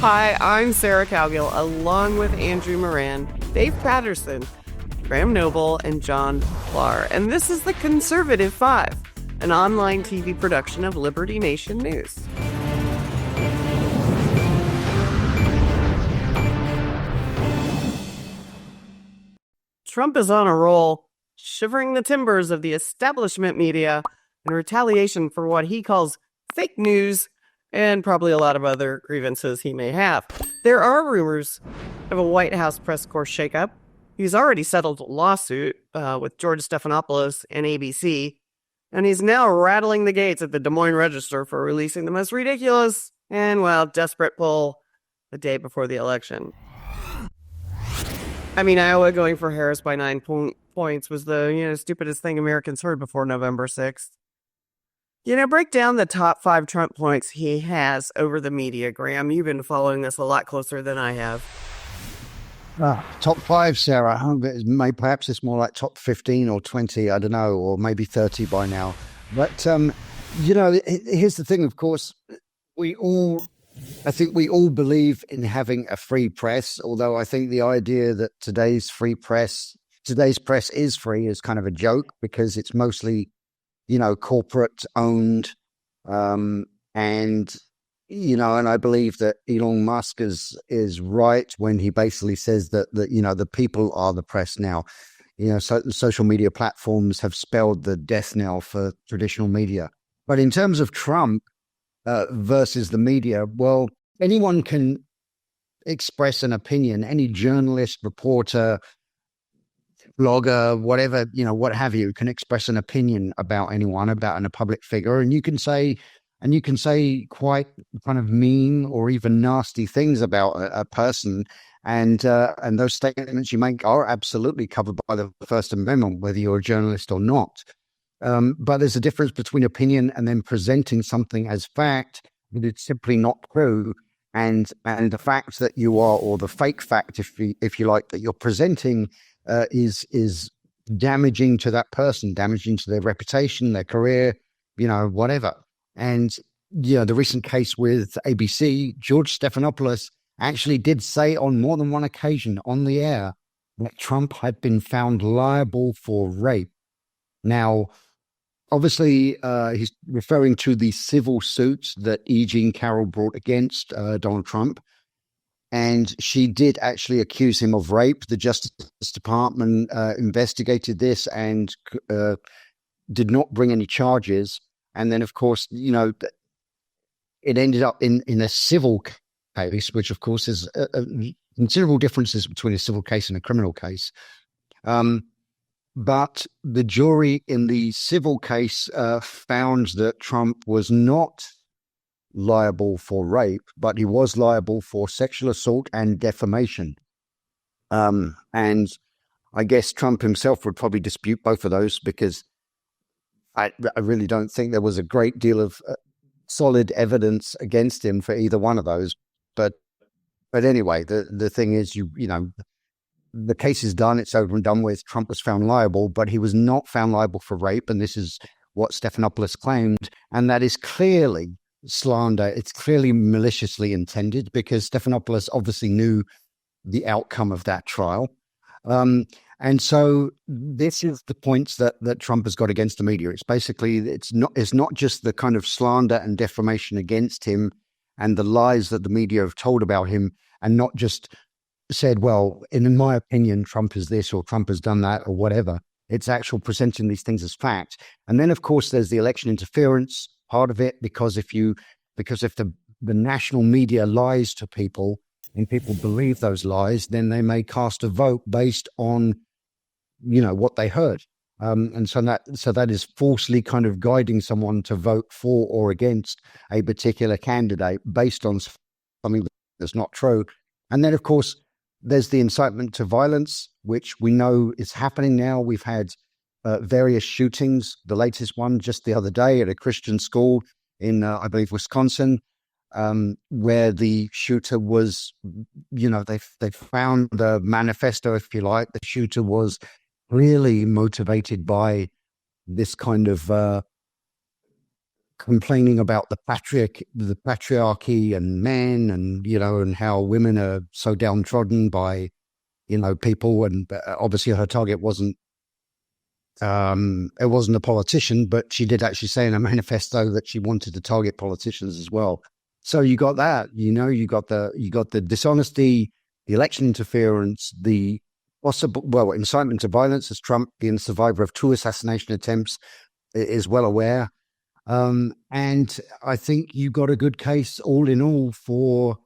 Hi, I'm Sarah Cowgill, along with Andrew Moran, Dave Patterson, Graham Noble, and John Clark. And this is the Conservative Five, an online TV production of Liberty Nation News. Trump is on a roll, shivering the timbers of the establishment media in retaliation for what he calls fake news and probably a lot of other grievances he may have. There are rumors of a White House press corps shakeup. He's already settled a lawsuit with George Stephanopoulos and ABC, and he's now rattling the gates at the Des Moines Register for releasing the most ridiculous and, well, desperate poll the day before the election. I mean, Iowa going for Harris by 9 points was the, stupidest thing Americans heard before November 6th. Break down the top 5 Trump points he has over the media, Graham. You've been following this a lot closer than I have. Top 5, Sarah. Perhaps it's more like top 15 or 20, I don't know, or maybe 30 by now. But, here's the thing, of course, I think we all believe in having a free press, although I think the idea that today's press is free is kind of a joke because it's mostly corporate owned. And I believe that Elon Musk is right when he basically says that the people are the press now. So social media platforms have spelled the death knell for traditional media. But in terms of Trump versus the media, well, anyone can express an opinion. Any journalist, reporter, blogger, whatever, what have you, can express an opinion about anyone, about a public figure, and you can say quite kind of mean or even nasty things about a person, and those statements you make are absolutely covered by the First Amendment, whether you're a journalist or not. But there's a difference between opinion and then presenting something as fact that it's simply not true, and the fact that you are, or the fake fact, if you like, that you're presenting is damaging to that person, damaging to their reputation, their career, whatever. And the recent case with ABC, George Stephanopoulos actually did say on more than one occasion on the air that Trump had been found liable for rape. Now, obviously, he's referring to the civil suits that E. Jean Carroll brought against Donald Trump. And she did actually accuse him of rape. The Justice Department investigated this and did not bring any charges. And then, of course, it ended up in a civil case, which, of course, is considerable differences between a civil case and a criminal case. But the jury in the civil case found that Trump was not liable for rape, but he was liable for sexual assault and defamation. And I guess Trump himself would probably dispute both of those because I really don't think there was a great deal of solid evidence against him for either one of those. But anyway, the thing is, the case is done. It's over and done with. Trump was found liable, but he was not found liable for rape. And this is what Stephanopoulos claimed. And that is clearly slander. It's clearly maliciously intended because Stephanopoulos obviously knew the outcome of that trial. And so this is the points that Trump has got against the media. It's basically, it's not just the kind of slander and defamation against him and the lies that the media have told about him, and not just said, well, in my opinion, Trump is this or Trump has done that or whatever. It's actual presenting these things as fact. And then, of course, there's the election interference part of it, because if the national media lies to people and people believe those lies, then they may cast a vote based on, what they heard. And so that is falsely kind of guiding someone to vote for or against a particular candidate based on something that's not true. And then, of course, there's the incitement to violence, which we know is happening now. We've had various shootings, the latest one just the other day at a Christian school in, I believe, Wisconsin, where the shooter was, they found the manifesto, if you like. The shooter was really motivated by this kind of complaining about the patriarchy and men, and and how women are so downtrodden by people. And obviously her target wasn't it wasn't a politician, but she did actually say in a manifesto that she wanted to target politicians as well. So you got that, you got the dishonesty, the election interference, the possible incitement to violence, as Trump, being a survivor of 2 assassination attempts, is well aware. And I think you got a good case all in all for,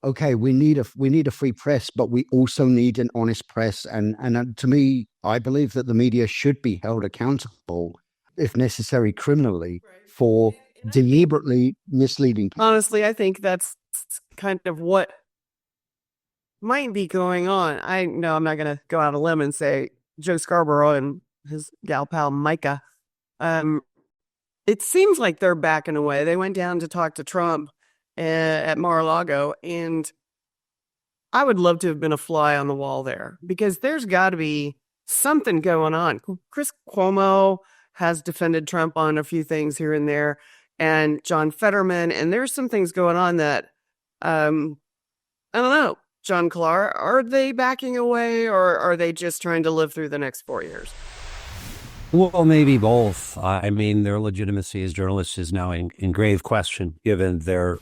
okay, we need a free press, but we also need an honest press. And to me, I believe that the media should be held accountable, if necessary, criminally, for deliberately misleading people. Honestly, I think that's kind of what might be going on. I know I'm not going to go out on a limb and say Joe Scarborough and his gal pal Micah. It seems like they're backing away. They went down to talk to Trump at Mar-a-Lago, and I would love to have been a fly on the wall there, because there's got to be something going on. Chris Cuomo has defended Trump on a few things here and there, and John Fetterman, and there's some things going on that, I don't know. John Clark, are they backing away, or are they just trying to live through the next 4 years? Well, maybe both. I mean, their legitimacy as journalists is now in grave question, given their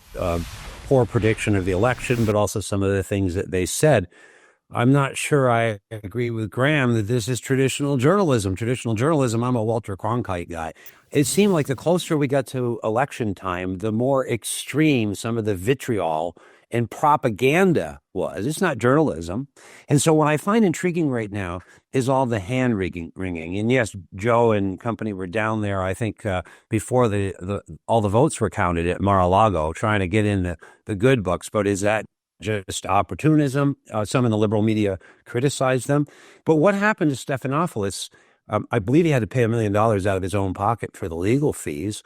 poor prediction of the election, but also some of the things that they said. I'm not sure I agree with Graham that this is traditional journalism. Traditional journalism, I'm a Walter Cronkite guy. It seemed like the closer we got to election time, the more extreme some of the vitriol and propaganda was. It's not journalism. And so what I find intriguing right now is all the hand wringing. And yes, Joe and company were down there, I think, before all the votes were counted at Mar-a-Lago, trying to get in the good books. But is that just opportunism? Some in the liberal media criticized them. But what happened to Stephanopoulos, I believe he had to pay $1 million out of his own pocket for the legal fees,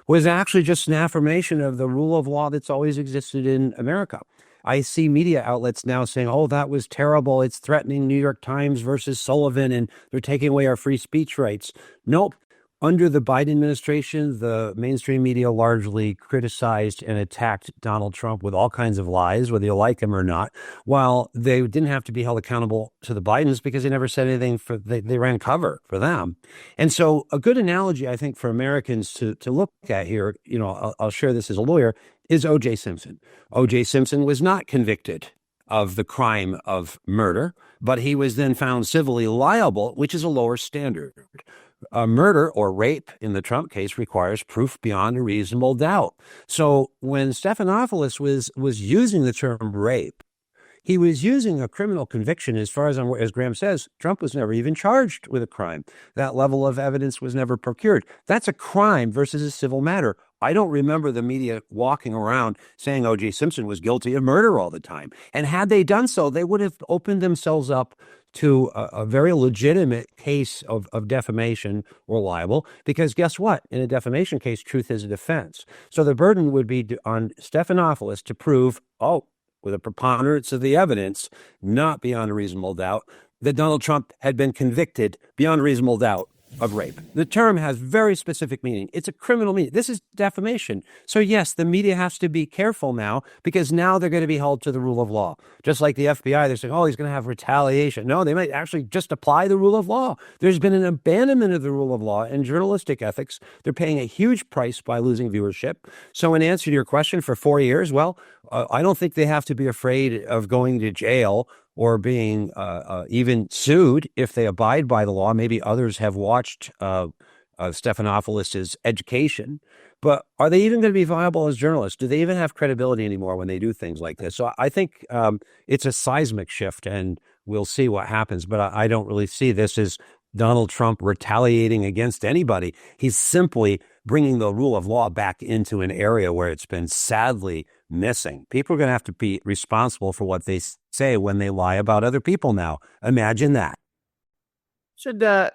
was actually just an affirmation of the rule of law that's always existed in America. I see media outlets now saying, oh, that was terrible. It's threatening New York Times versus Sullivan, and they're taking away our free speech rights. Nope. Under the Biden administration, the mainstream media largely criticized and attacked Donald Trump with all kinds of lies, whether you like him or not, while they didn't have to be held accountable to the Bidens because they never said anything they ran cover for them. And so a good analogy, I think, for Americans to look at here, I'll share this as a lawyer, is O.J. Simpson. O.J. Simpson was not convicted of the crime of murder, but he was then found civilly liable, which is a lower standard. Murder or rape in the Trump case requires proof beyond a reasonable doubt. So when Stephanopoulos was using the term rape, he was using a criminal conviction. As far as Graham says, Trump was never even charged with a crime. That level of evidence was never procured. That's a crime versus a civil matter. I don't remember the media walking around saying O.J. Simpson was guilty of murder all the time. And had they done so, they would have opened themselves up to a very legitimate case of defamation or libel, because guess what? In a defamation case, truth is a defense. So the burden would be on Stephanopoulos to prove, with a preponderance of the evidence, not beyond a reasonable doubt, that Donald Trump had been convicted beyond a reasonable doubt of rape. The term has very specific meaning. It's a criminal meaning. This is defamation. So yes, the media has to be careful now, because now they're going to be held to the rule of law. Just like the FBI, they're saying, he's going to have retaliation. No, they might actually just apply the rule of law. There's been an abandonment of the rule of law and journalistic ethics. They're paying a huge price by losing viewership. So in answer to your question, for 4 years, I don't think they have to be afraid of going to jail or being even sued if they abide by the law. Maybe others have watched Stephanopoulos' education, but are they even going to be viable as journalists? Do they even have credibility anymore when they do things like this? So I think it's a seismic shift, and we'll see what happens. But I don't really see this as Donald Trump retaliating against anybody. He's simply bringing the rule of law back into an area where it's been sadly missing. People are going to have to be responsible for what they say when they lie about other people now. Imagine that.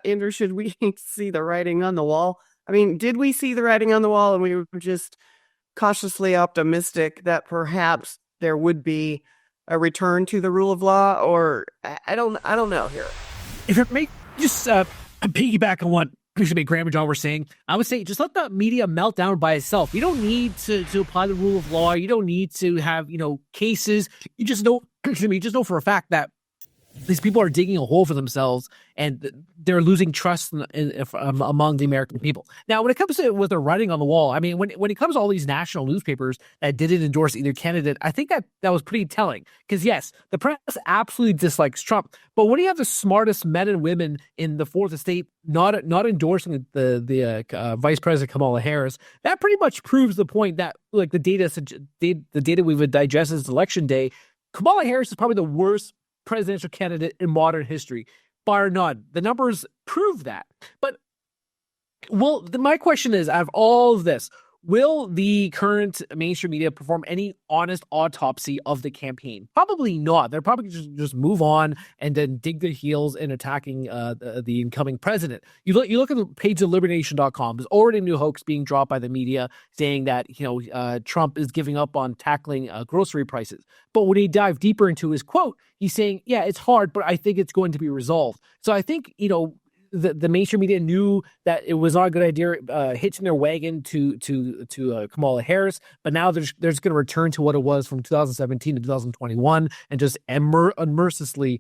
Andrew, should we see the writing on the wall? I mean, did we see the writing on the wall and we were just cautiously optimistic that perhaps there would be a return to the rule of law? Or I don't know here. If it may just piggyback on what Graham and John were saying, I would say just let the media melt down by itself. You don't need to apply the rule of law. You don't need to have, cases. You just know, you just know for a fact that these people are digging a hole for themselves, and they're losing trust among the American people. Now, when it comes to what they're writing on the wall, I mean, when it comes to all these national newspapers that didn't endorse either candidate, I think that was pretty telling. Because yes, the press absolutely dislikes Trump, but when you have the smartest men and women in the fourth estate not endorsing the Vice President Kamala Harris, that pretty much proves the point that like the data we've digested is election day. Kamala Harris is probably the worst presidential candidate in modern history, bar none. The numbers prove that. But my question is, out of all of this, will the current mainstream media perform any honest autopsy of the campaign? Probably not. They're probably just move on and then dig their heels in attacking the incoming president. You look at the page of LiberaNation.com. There's already a new hoax being dropped by the media saying that Trump is giving up on tackling grocery prices. But when he dive deeper into his quote, he's saying, "Yeah, it's hard, but I think it's going to be resolved." So I think the mainstream media knew that it was not a good idea hitching their wagon to Kamala Harris, but now they're just going to return to what it was from 2017 to 2021 and just unmercilessly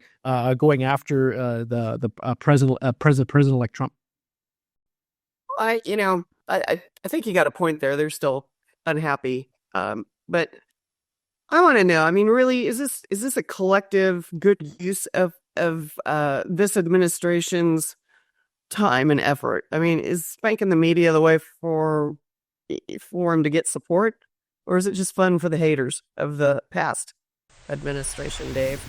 going after the President-elect Trump. I think you got a point there. They're still unhappy, but I want to know. I mean, really, is this a collective good use of this administration's time and effort? I mean, is spanking the media the way for him to get support, or is it just fun for the haters of the past administration, Dave?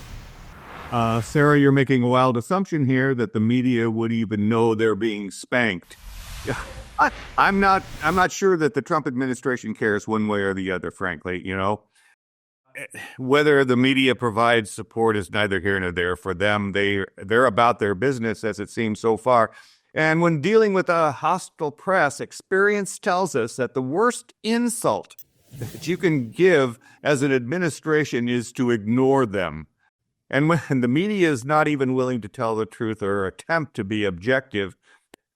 Sarah, you're making a wild assumption here that the media would even know they're being spanked. I'm not sure that the Trump administration cares one way or the other, frankly. Whether the media provides support is neither here nor there for them. They're about their business, as it seems so far. And when dealing with a hostile press, experience tells us that the worst insult that you can give as an administration is to ignore them. And when the media is not even willing to tell the truth or attempt to be objective,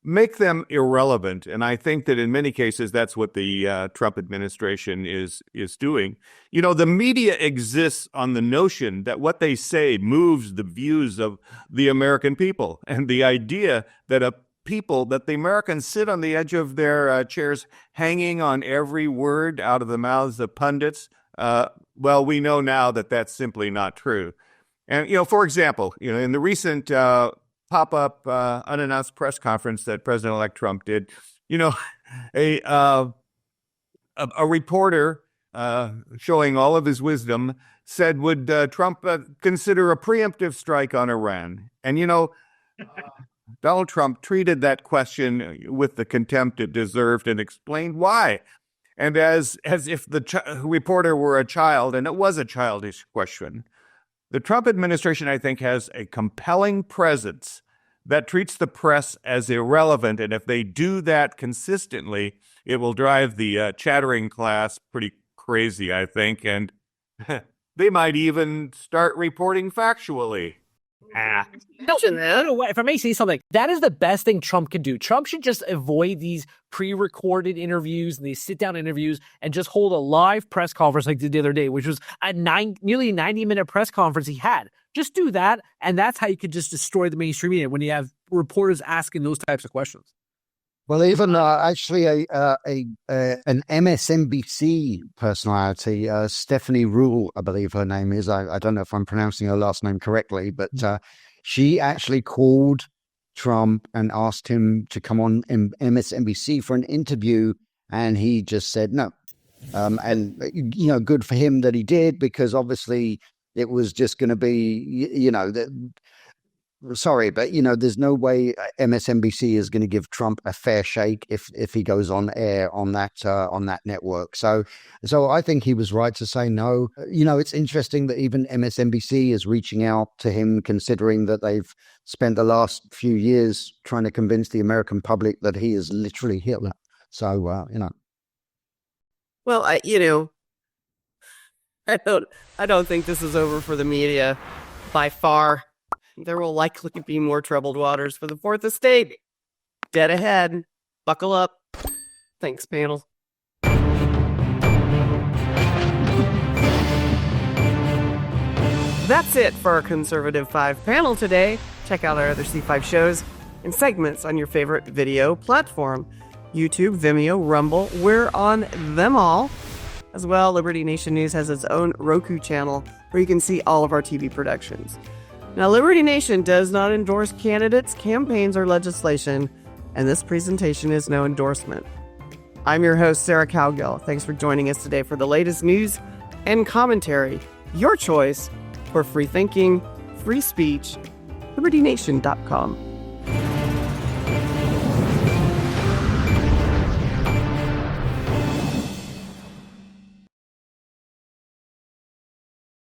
make them irrelevant. And I think that in many cases, that's what the Trump administration is doing. The media exists on the notion that what they say moves the views of the American people. And the idea that the Americans sit on the edge of their chairs hanging on every word out of the mouths of pundits, well, we know now that that's simply not true. And, for example, in the recent pop-up unannounced press conference that President-elect Trump did, a reporter showing all of his wisdom said, would Trump consider a preemptive strike on Iran? And, Donald Trump treated that question with the contempt it deserved and explained why. And as if the reporter were a child, and it was a childish question. The Trump administration, I think, has a compelling presence that treats the press as irrelevant. And if they do that consistently, it will drive the chattering class pretty crazy, I think. And they might even start reporting factually. If I may say something, that is the best thing Trump can do. Trump should just avoid these pre-recorded interviews and these sit-down interviews and just hold a live press conference like he did the other day, which was a nearly 90-minute press conference he had. Just do that, and that's how you could just destroy the mainstream media when you have reporters asking those types of questions. Well, even actually an MSNBC personality, Stephanie Rule, I believe her name is. I don't know if I'm pronouncing her last name correctly, but she actually called Trump and asked him to come on MSNBC for an interview, and he just said no. And, good for him that he did, because obviously it was just going to be, sorry, but there's no way MSNBC is going to give Trump a fair shake if he goes on air on that network. So I think he was right to say no. It's interesting that even MSNBC is reaching out to him, considering that they've spent the last few years trying to convince the American public that he is literally Hitler. So Well, I don't think this is over for the media by far. There will likely be more troubled waters for the fourth estate. dead ahead. Buckle up. Thanks, panel. That's it for our Conservative 5 panel today. Check out our other C5 shows and segments on your favorite video platform. YouTube, Vimeo, Rumble, we're on them all. As well, Liberty Nation News has its own Roku channel where you can see all of our TV productions. Now, Liberty Nation does not endorse candidates, campaigns, or legislation, and this presentation is no endorsement. I'm your host, Sarah Cowgill. Thanks for joining us today for the latest news and commentary. Your choice for free thinking, free speech, libertynation.com.